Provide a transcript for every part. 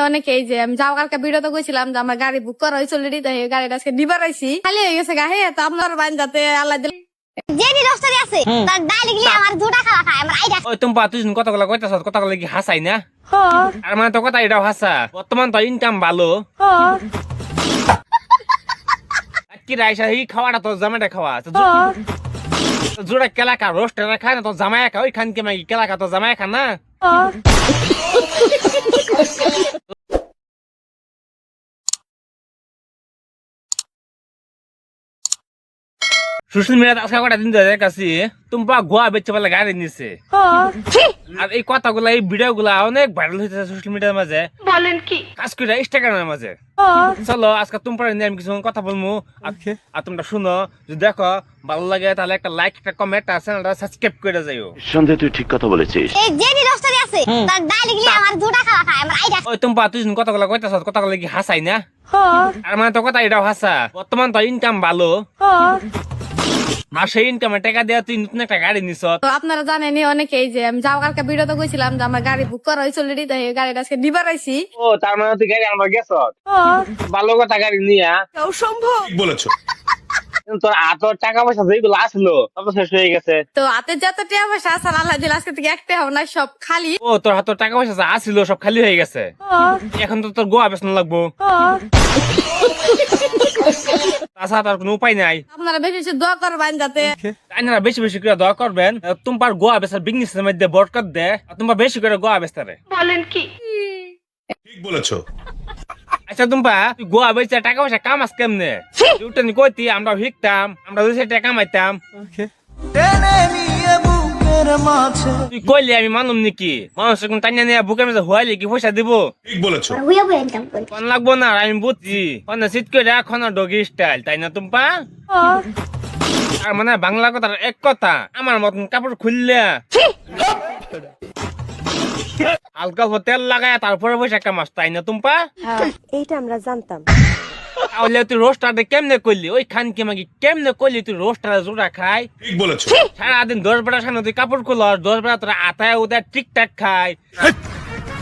অনেকে এই যে আমি যাও কালকে ভিডিওতে কইছিলাম যে আমার গাড়ি বুক করা হয়েছে অলরেডি, তাই গাড়িটা আজকে নিবার আইছি, খালি হয়ে গেছে গাহে। তো আপনার বান যাতে আল্লাহ দিলে যেনি রস্তারি আছে তার ডাইলি গিয়ে আমার দুটা খাওয়া খায় আমার আইডা। ওই তুমি তুই কতগুলো কইতাছ, কতগুলো কি হাসাই না? আর মানে তো কথা এটাও হাসা, বর্তমান তো ইনকাম ভালো। কি রাইসা এই খাওয়াটা তো জামাইটা খাওয়া জোড়া কেলাকা রোস্টার খায় না তো জামাই খা, ওই খান কে মাগি কেলাকা তো জামাই খা না। সোশ্যাল মিডিয়াতে আজকে কটা দিন ধরে কাছে তুমি গোয়া বেচে পেলে গাড়ি নিছে। আর এই কথাগুলা এই ভিডিও গুলা অনেক ভাইরাল হইতেছে সোশ্যাল মিডিয়ার মাঝে। বলেন কি কাজ করে ইনস্টাগ্রামের মাঝে। চলো আজকে তোমার আমি কিছু কথা বলবো, আর তোমরা শুনো। যদি দেখো ভালো লাগে তাহলে একটা লাইক, একটা কমেন্ট, আর চ্যানেলটা সাবস্ক্রাইব করে যাইও। সন্দেহ তুই ঠিক কথা বলেছিস। এই যেনি রস্তারি আছে তার ডাইলি গিয়ে আমার দুটা খাওয়া খায় আমার আইডা। ওই তুমি তুই কতগুলো কইতাছ, কতগুলো কি হাসাই না? আর মানে তো কথা এটাও হাসা, বর্তমান তো ইনকাম ভালো। আর সেই ইনকামে টাকা দেওয়া তুই নতুন একটা গাড়ি নিছ। তো আপনারা জানেনই অনেকে এই যে আমি যাও কালকে ভিডিওতে কইছিলাম যে আমার গাড়ি বুক করা হয়েছে অলরেডি, তাই গাড়িটা আজকে নিবার আইছি। ও তার মানে তুই গাড়ি আমার গেছ, ভালো কথা গাড়ি নিয়া সম্ভব বলেছো। তোর হাতের টাকা পয়সা যেগুলো আসলো সব তো শেষ হয়ে গেছে। তো হাতে যত টাকা পয়সা আছে আল্লাহ দিলে আজকে থেকে একটা হবে না, সব খালি। ও তোর হাতের টাকা পয়সা যা আসছিল সব খালি হয়ে গেছে। এখন তো তোর গোয়া বেচন লাগবো, তাছাড়া তার কোনো উপায় নাই। আপনারা বেশি বেশি দোয়া করবেন যাতে আপনারা বেশি বেশি করে দোয়া করবেন তোমার গোয়া বেচার বিজনেসের মধ্যে বরকত দেয়, আর তোমরা বেশি করে গোয়া বেচতারে। বলেন কি ঠিক বলেছো। আচ্ছা তুই গোয়া বেচা টাকা পয়সা কামাস কেমনে? উঠে কইতি আমরা ভিকতাম, আমরা 200 টাকা কামাইতাম। তুই কইলে আমি মানুম নাকি? মানুষ এখন টাইনা নিয়ে বুকের মধ্যে হুয়াইলে কি পয়সা দিব? ঠিক বলেছো। হুইয়া হুইয়া ইনকাম করি। কোন লাগবো না, আমি বুঝছি। কোন সিট করে এখন ডগি স্টাইল, তাই না তুমি? আর মানে বাংলা কথার এক কথা, আমার মতন কাপড় খুললে হালকা তেল লাগায় তারপরে পয়সা কামাস, তাই না তুমি? এইটা আমরা জানতাম। তাহলে তুই রোস্টার কেমনে করলি? ওই খান কে মাগি কেমনে করলি তুই রোস্টার জোড়া খাই? ঠিক বলেছো। সারাদিন 10 বেলা সামনে তুই কাপড় খুলস, 10 বেলা তোরা আতায় উদয় ঠিকঠাক খাই।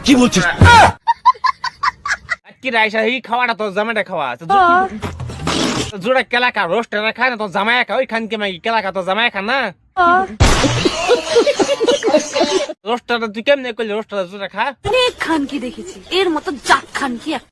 কি বলছিস? কি রাইসা এই খাওয়াটা তো জামাইটা খাওয়া জোড়া কেলাকা রোস্টার খায় না তো জামাই খা, ওই খান কে মাগি কেলাকা তো জামাই খা না। রোস্টার তুই কেমনে করলি রোস্টার জোড়া খা? অনেক খান কি দেখেছি, এর মতো জাত খান কি